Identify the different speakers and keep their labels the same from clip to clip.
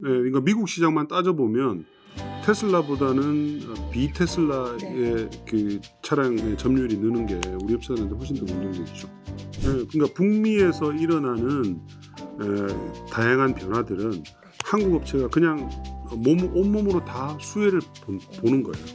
Speaker 1: 그러니까 미국 시장만 따져보면 테슬라보다는 비테슬라의
Speaker 2: 네.
Speaker 1: 그 차량의 점유율이 느는 게 우리 업체들한테 훨씬 더 긍정적이죠. 그러니까 북미에서 일어나는 다양한 변화들은 한국 업체가 그냥 온몸으로 다 수혜를 보는 거예요.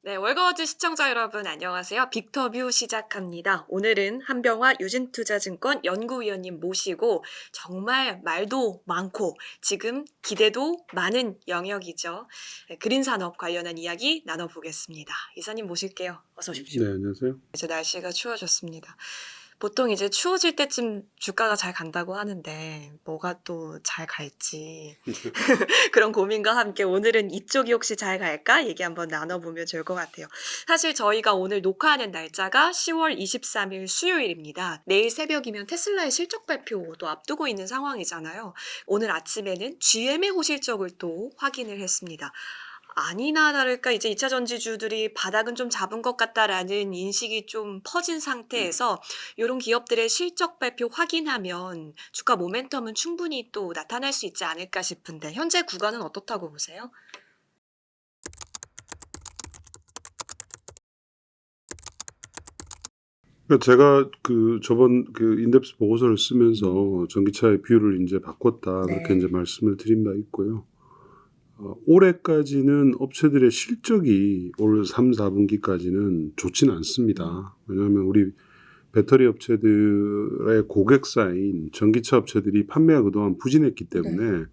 Speaker 2: 네, 월거워즈 시청자 여러분 안녕하세요. 빅터뷰 시작합니다. 오늘은 한병화 유진투자증권 연구위원님 모시고 정말 말도 많고 지금 기대도 많은 영역이죠. 네, 그린산업 관련한 이야기 나눠보겠습니다. 이사님 모실게요. 어서 오십시오.
Speaker 1: 네, 안녕하세요.
Speaker 2: 이제 날씨가 추워졌습니다. 보통 이제 추워질 때쯤 주가가 잘 간다고 하는데 뭐가 또 잘 갈지 그런 고민과 함께 오늘은 이쪽이 혹시 잘 갈까 얘기 한번 나눠보면 좋을 것 같아요. 사실 저희가 오늘 녹화하는 날짜가 10월 23일 수요일입니다. 내일 새벽이면 테슬라의 실적 발표도 앞두고 있는 상황이잖아요. 오늘 아침에는 GM의 호실적을 또 확인을 했습니다. 아니나 다를까 이제 2차 전지주들이 바닥은 좀 잡은 것 같다라는 인식이 좀 퍼진 상태에서 이런 기업들의 실적 발표 확인하면 주가 모멘텀은 충분히 또 나타날 수 있지 않을까 싶은데 현재 구간은 어떻다고 보세요?
Speaker 1: 그러니까 제가 저번 인덱스 보고서를 쓰면서 전기차의 비율을 이제 바꿨다 그렇게 이제 말씀을 드린 바 있고요. 올해까지는 업체들의 실적이 올 3, 4분기까지는 좋지는 않습니다. 왜냐하면 우리 배터리 업체들의 고객사인 전기차 업체들이 판매가 그동안 부진했기 때문에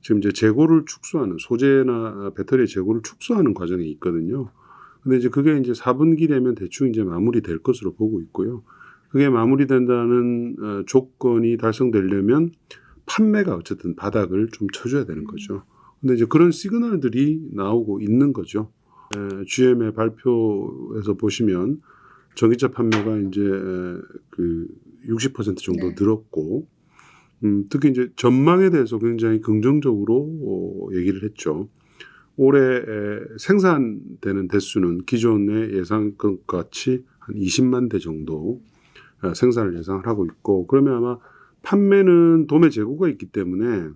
Speaker 1: 지금 이제 재고를 축소하는 소재나 배터리 재고를 축소하는 과정에 있거든요. 근데 이제 그게 이제 4분기 되면 대충 이제 마무리될 것으로 보고 있고요. 그게 마무리된다는 조건이 달성되려면 판매가 어쨌든 바닥을 좀 쳐줘야 되는 거죠. 근데 이제 그런 시그널들이 나오고 있는 거죠. GM의 발표에서 보시면 전기차 판매가 이제 60% 정도 늘었고, 특히 이제 전망에 대해서 굉장히 긍정적으로 얘기를 했죠. 올해 생산되는 대수는 기존의 예상것 같이 한 20만 대 정도 생산을 예상을 하고 있고, 그러면 아마 판매는 도매 재고가 있기 때문에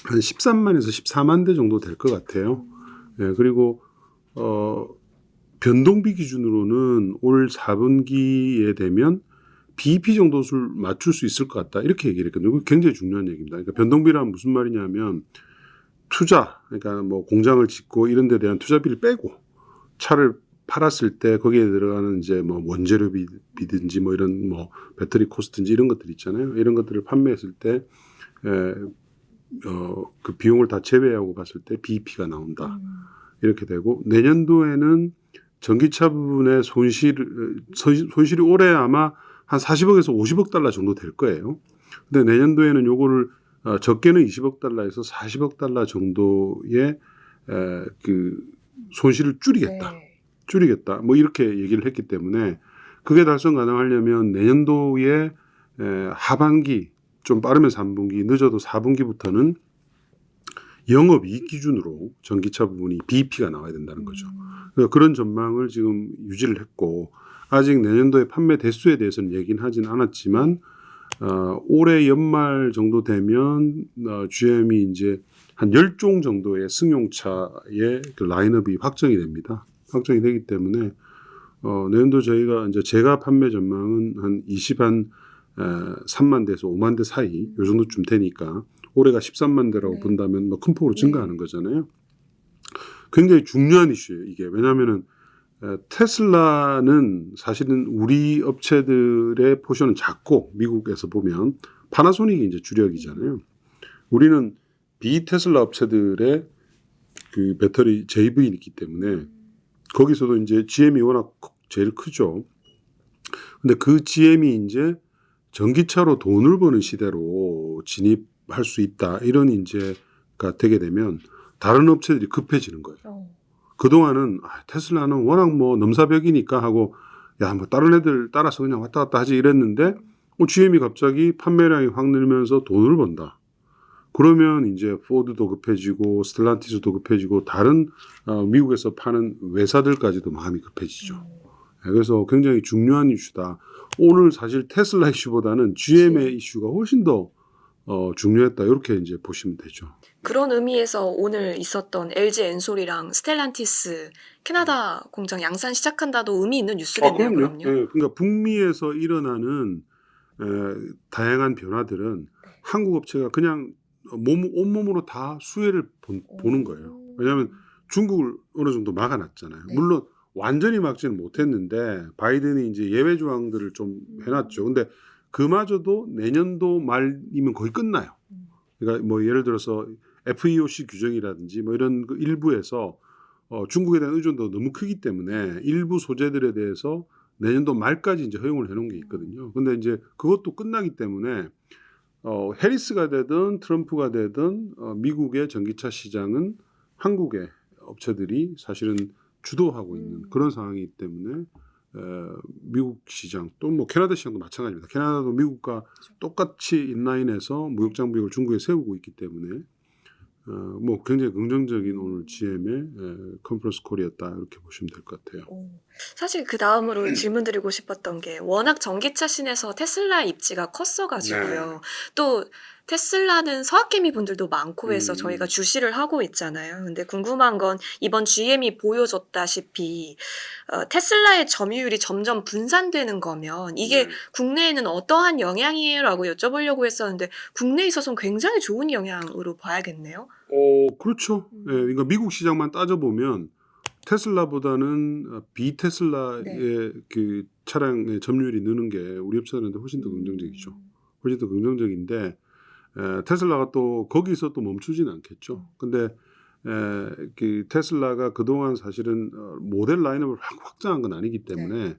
Speaker 1: 한 13만에서 14만 대 정도 될 것 같아요. 그리고 변동비 기준으로는 올 4분기에 되면 BEP 정도 술 맞출 수 있을 것 같다. 이렇게 얘기를 했거든요. 이거 굉장히 중요한 얘기입니다. 그러니까 변동비란 무슨 말이냐면 투자, 그러니까 뭐 공장을 짓고 이런 데 대한 투자비를 빼고 차를 팔았을 때 거기에 들어가는 이제 뭐 원재료비든지 뭐 이런 뭐 배터리 코스트인지 이런 것들 있잖아요. 이런 것들을 판매했을 때 그 비용을 다 제외하고 봤을 때 BEP가 나온다. 이렇게 되고 내년도에는 전기차 부분의 손실이 올해 아마 한 40억에서 50억 달러 정도 될 거예요. 근데 내년도에는 요거를 적게는 20억 달러에서 40억 달러 정도의 그 손실을 줄이겠다. 뭐 이렇게 얘기를 했기 때문에 그게 달성 가능하려면 내년도에 하반기 좀 빠르면 3분기, 늦어도 4분기부터는 영업이익 기준으로 전기차 부분이 BEP가 나와야 된다는 거죠. 그러니까 그런 전망을 지금 유지를 했고 아직 내년도의 판매 대수에 대해서는 얘기는 하진 않았지만 올해 연말 정도 되면 GM이 이제 한 10종 정도의 승용차의 그 라인업이 확정이 됩니다. 확정이 되기 때문에 내년도 저희가 이제 제가 판매 전망은 한 3만 대에서 5만 대 사이 요 정도쯤 되니까 올해가 13만 대라고 본다면 뭐 큰 폭으로 증가하는 거잖아요. 굉장히 중요한 이슈예요, 이게. 왜냐하면은 테슬라는 사실은 우리 업체들의 포션은 작고 미국에서 보면 파나소닉이 이제 주력이잖아요. 우리는 비테슬라 업체들의 그 배터리 JV이 있기 때문에 거기서도 이제 GM이 워낙 제일 크죠. 근데 그 GM이 이제 전기차로 돈을 버는 시대로 진입할 수 있다. 이런 이제가 되게 되면 다른 업체들이 급해지는 거예요. 그동안은 테슬라는 워낙 뭐 넘사벽이니까 하고 야, 뭐 다른 애들 따라서 그냥 왔다 갔다 하지 이랬는데 GM이 갑자기 판매량이 확 늘면서 돈을 번다. 그러면 이제 포드도 급해지고 스텔란티스도 급해지고 다른 미국에서 파는 회사들까지도 마음이 급해지죠. 그래서 굉장히 중요한 이슈다. 오늘 사실 테슬라 이슈보다는 GM의 이슈가 훨씬 더 중요했다. 이렇게 이제 보시면 되죠.
Speaker 2: 그런 의미에서 오늘 있었던 LG 엔솔이랑 스텔란티스 캐나다 공장 양산 시작한다도 의미 있는 뉴스겠네요.
Speaker 1: 그럼요.
Speaker 2: 그럼요.
Speaker 1: 예, 그러니까 북미에서 일어나는 다양한 변화들은 한국 업체가 그냥 온몸으로 다 수혜를 보는 거예요. 왜냐하면 중국을 어느 정도 막아놨잖아요.
Speaker 2: 네.
Speaker 1: 물론 완전히 막지는 못했는데 바이든이 이제 예외 조항들을 좀 해놨죠. 근데 그마저도 내년도 말이면 거의 끝나요. 그러니까 뭐 예를 들어서 FEOC 규정이라든지 뭐 이런 그 일부에서 중국에 대한 의존도가 너무 크기 때문에 일부 소재들에 대해서 내년도 말까지 이제 허용을 해놓은 게 있거든요. 근데 이제 그것도 끝나기 때문에 해리스가 되든 트럼프가 되든 미국의 전기차 시장은 한국의 업체들이 사실은 주도하고 있는 그런 상황이기 때문에 미국 시장 또 뭐 캐나다 시장도 마찬가지입니다. 캐나다도 미국과 똑같이 인라인해서 무역 장벽을 중국에 세우고 있기 때문에 뭐 굉장히 긍정적인 오늘 GM의 컨퍼런스 콜이었다 이렇게 보시면 될 것 같아요.
Speaker 2: 사실 그 다음으로 질문드리고 싶었던 게 워낙 전기차 씬에서 테슬라의 입지가 컸어가지고요. 또 테슬라는 서학개미 분들도 많고 해서 저희가 주시를 하고 있잖아요. 근데 궁금한 건 이번 GM이 보여줬다시피 테슬라의 점유율이 점점 분산되는 거면 이게 국내에는 어떠한 영향이에요라고 여쭤보려고 했었는데 국내에 있어서는 굉장히 좋은 영향으로 봐야겠네요.
Speaker 1: 그렇죠. 예, 그러니까 미국 시장만 따져보면 테슬라보다는 비테슬라의
Speaker 2: 네.
Speaker 1: 그 차량의 점유율이 느는 게 우리 업체들한테 훨씬 더 긍정적이죠. 훨씬 더 긍정적인데 테슬라가 또 거기서 또 멈추지는 않겠죠. 근데 그 테슬라가 그동안 사실은 모델 라인업을 확장한 건 아니기 때문에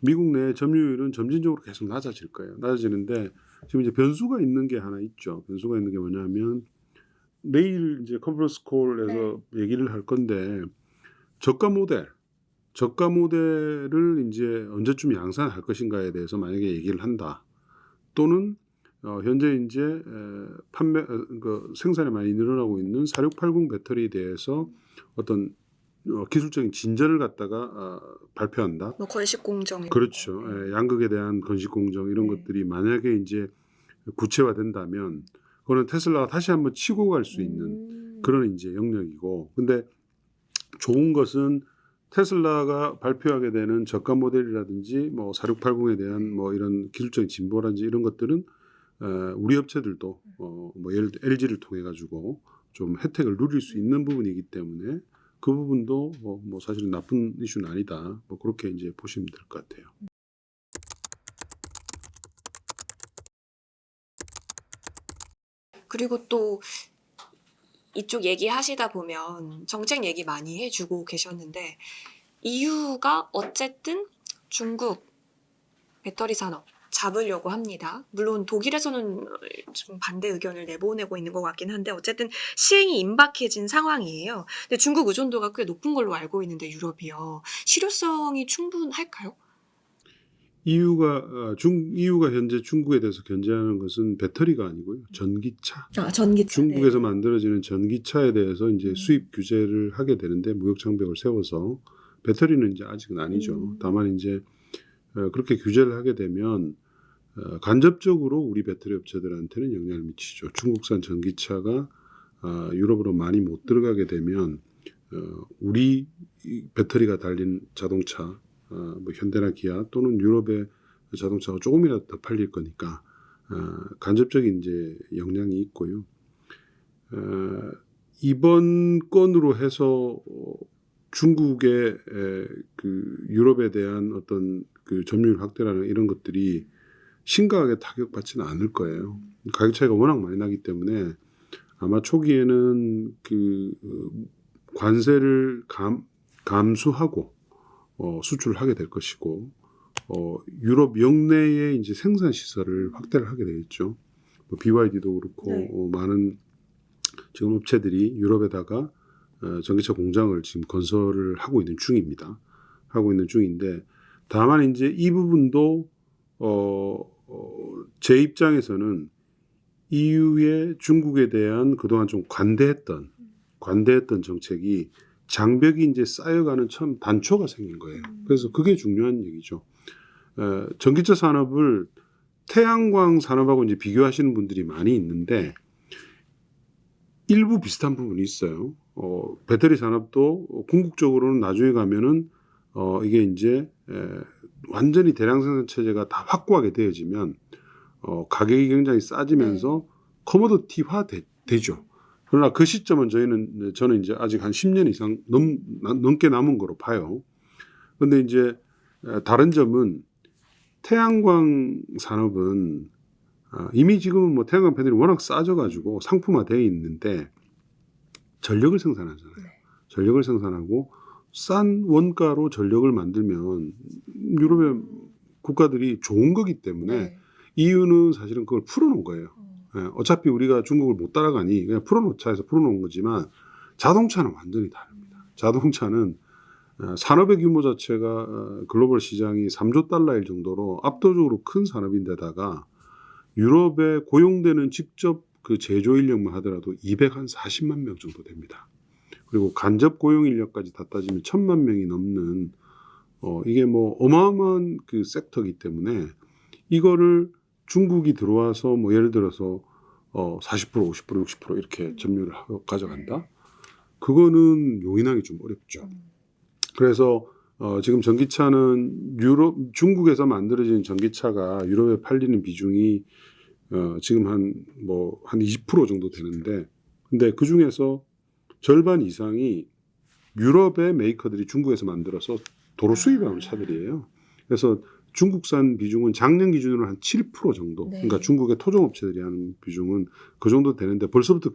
Speaker 1: 미국 내 점유율은 점진적으로 계속 낮아질 거예요. 낮아지는데 지금 이제 변수가 있는 게 하나 있죠. 변수가 있는 게 뭐냐면 내일 이제 컨퍼런스 콜에서 얘기를 할 건데 저가 모델을 이제 언제쯤 양산할 것인가에 대해서 만약에 얘기를 한다. 또는 현재 이제 생산이 많이 늘어나고 있는 4680 배터리에 대해서 어떤 기술적인 진전을 갖다가 발표한다.
Speaker 2: 뭐 건식 공정.
Speaker 1: 그렇죠. 양극에 대한 건식 공정 이런 것들이 만약에 이제 구체화된다면 그거는 테슬라가 다시 한번 치고 갈 수 있는 그런 이제 영역이고. 근데 좋은 것은 테슬라가 발표하게 되는 저가 모델이라든지 뭐 4680에 대한 뭐 이런 기술적인 진보라든지 이런 것들은 우리 업체들도 뭐 예를 들어 LG를 통해 가지고 좀 혜택을 누릴 수 있는 부분이기 때문에 그 부분도 뭐 사실은 나쁜 이슈는 아니다. 뭐 그렇게 이제 보시면 될 것 같아요.
Speaker 2: 그리고 또 이쪽 얘기하시다 보면 정책 얘기 많이 해주고 계셨는데 EU가 어쨌든 중국 배터리 산업 잡으려고 합니다. 물론 독일에서는 좀 반대 의견을 내보내고 있는 것 같긴 한데 어쨌든 시행이 임박해진 상황이에요. 근데 중국 의존도가 꽤 높은 걸로 알고 있는데 유럽이요. 실효성이 충분할까요?
Speaker 1: EU가 현재 중국에 대해서 견제하는 것은 배터리가 아니고요. 전기차.
Speaker 2: 전기차.
Speaker 1: 중국에서 만들어지는 전기차에 대해서 이제 수입 규제를 하게 되는데 무역 장벽을 세워서 배터리는 이제 아직은 아니죠. 다만 이제 그렇게 규제를 하게 되면 간접적으로 우리 배터리 업체들한테는 영향을 미치죠. 중국산 전기차가 유럽으로 많이 못 들어가게 되면 우리 배터리가 달린 자동차 뭐 현대나 기아 또는 유럽의 자동차가 조금이라도 더 팔릴 거니까 간접적인 이제 영향이 있고요. 이번 건으로 해서 중국의 그 유럽에 대한 어떤 그 점유율 확대라는 이런 것들이 심각하게 타격받지는 않을 거예요. 가격 차이가 워낙 많이 나기 때문에 아마 초기에는 그 관세를 감수하고 수출을 하게 될 것이고 유럽 영내에 이제 생산 시설을 확대를 하게 되겠죠. 뭐 BYD도 그렇고 많은 지금 업체들이 유럽에다가 전기차 공장을 지금 건설을 하고 있는 중입니다. 하고 있는 중인데 다만 이제 이 부분도 제 입장에서는 EU의 중국에 대한 그동안 좀 관대했던 정책이 장벽이 이제 쌓여가는 참 단초가 생긴 거예요. 그래서 그게 중요한 얘기죠. 전기차 산업을 태양광 산업하고 이제 비교하시는 분들이 많이 있는데 일부 비슷한 부분이 있어요. 배터리 산업도 궁극적으로는 나중에 가면은 이게 이제 완전히 대량 생산 체제가 다 확고하게 되어지면 가격이 굉장히 싸지면서 커머더티화 되죠. 그러나 그 시점은 저는 이제 아직 한 10년 이상 넘게 남은 거로 봐요. 그런데 이제 다른 점은 태양광 산업은 이미 지금은 뭐 태양광 패널이 워낙 싸져가지고 상품화되어 있는데 전력을 생산하잖아요. 전력을 생산하고 싼 원가로 전력을 만들면 유럽의 국가들이 좋은 거기 때문에 EU는 사실은 그걸 풀어놓은 거예요. 어차피 우리가 중국을 못 따라가니 그냥 풀어놓자 해서 풀어놓은 거지만 자동차는 완전히 다릅니다. 자동차는 산업의 규모 자체가 글로벌 시장이 3조 달러일 정도로 압도적으로 큰 산업인데다가 유럽에 고용되는 직접 그 제조 인력만 하더라도 240만 명 정도 됩니다. 그리고 간접 고용 인력까지 다 따지면 1,000만 명이 넘는 이게 뭐 어마어마한 그 섹터이기 때문에 이거를 중국이 들어와서 뭐 예를 들어서 40%, 50%, 60% 이렇게 점유를 하고 가져간다. 그거는 용인하기 좀 어렵죠. 그래서 지금 전기차는 중국에서 만들어진 전기차가 유럽에 팔리는 비중이 지금 한 20% 정도 되는데, 근데 그 중에서 절반 이상이 유럽의 메이커들이 중국에서 만들어서 도로 수입하는 차들이에요. 그래서 중국산 비중은 작년 기준으로 한 7% 정도. 그러니까 중국의 토종업체들이 하는 비중은 그 정도 되는데 벌써부터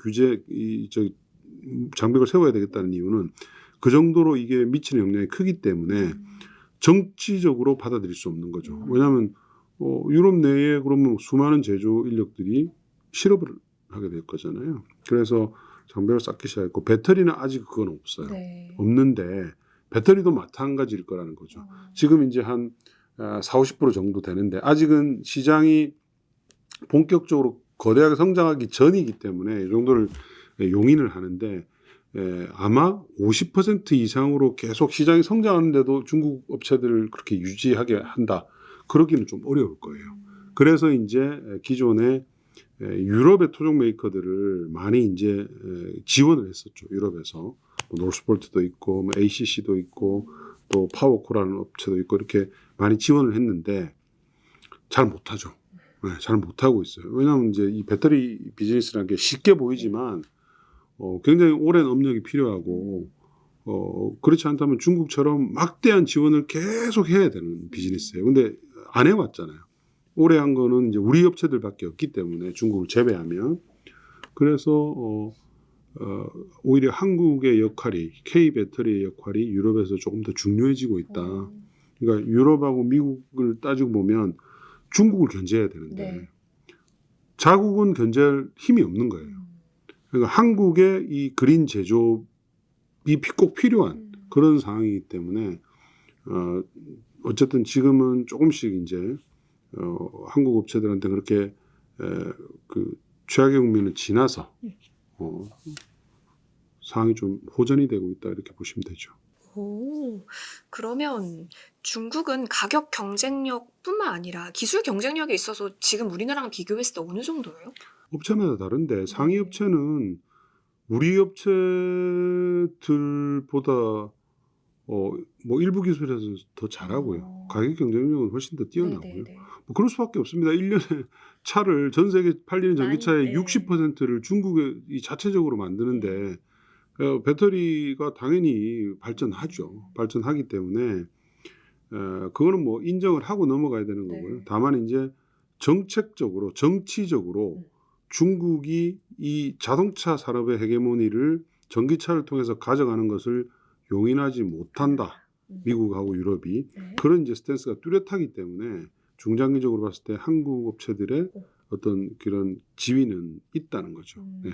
Speaker 1: 장벽을 세워야 되겠다는 이유는 그 정도로 이게 미치는 영향이 크기 때문에 정치적으로 받아들일 수 없는 거죠. 왜냐하면 유럽 내에 그러면 수많은 제조 인력들이 실업을 하게 될 거잖아요. 그래서 장벽을 쌓기 시작했고 배터리는 아직 그건 없어요. 없는데 배터리도 마찬가지일 거라는 거죠. 지금 이제 한 40-50% 정도 되는데 아직은 시장이 본격적으로 거대하게 성장하기 전이기 때문에 이 정도를 용인을 하는데 아마 50% 이상으로 계속 시장이 성장하는데도 중국 업체들을 그렇게 유지하게 한다. 그러기는 좀 어려울 거예요. 그래서 이제 기존에 유럽의 토종 메이커들을 많이 이제 지원을 했었죠. 유럽에서 노스폴트도 있고 ACC도 있고 또 파워코라는 업체도 있고 이렇게 많이 지원을 했는데 잘 못하죠. 잘 못하고 있어요. 왜냐하면 이제 이 배터리 비즈니스라는 게 쉽게 보이지만 굉장히 오랜 업력이 필요하고 그렇지 않다면 중국처럼 막대한 지원을 계속 해야 되는 비즈니스예요. 근데 안 해왔잖아요. 오래 한 거는 이제 우리 업체들밖에 없기 때문에 중국을 제외하면. 그래서 오히려 한국의 역할이 K 배터리의 역할이 유럽에서 조금 더 중요해지고 있다. 그러니까 유럽하고 미국을 따지고 보면 중국을 견제해야 되는데 자국은 견제할 힘이 없는 거예요. 그러니까 한국의 이 그린 제조업이 꼭 필요한 그런 상황이기 때문에 어쨌든 지금은 조금씩 이제 한국 업체들한테 그렇게 그 최악의 국면을 지나서 상황이 좀 호전이 되고 있다 이렇게 보시면 되죠.
Speaker 2: 오, 그러면 중국은 가격 경쟁력뿐만 아니라 기술 경쟁력에 있어서 지금 우리나라랑 비교했을 때 어느 정도예요?
Speaker 1: 업체마다 다른데 상위 업체는 우리 업체들보다 뭐 일부 기술에서 더 잘하고요. 가격 경쟁력은 훨씬 더 뛰어나고요. 뭐 그럴 수밖에 없습니다. 1년에 차를 전 세계 팔리는 전기차의 60%를 중국이 자체적으로 만드는데 배터리가 당연히 발전하죠. 발전하기 때문에 그거는 뭐 인정을 하고 넘어가야 되는 거고요. 다만 이제 정책적으로 정치적으로 중국이 이 자동차 산업의 헤게모니를 전기차를 통해서 가져가는 것을 용인하지 못한다. 미국하고 유럽이 그런 이제 스탠스가 뚜렷하기 때문에 중장기적으로 봤을 때 한국 업체들의 어떤 그런 지위는 있다는 거죠. 네.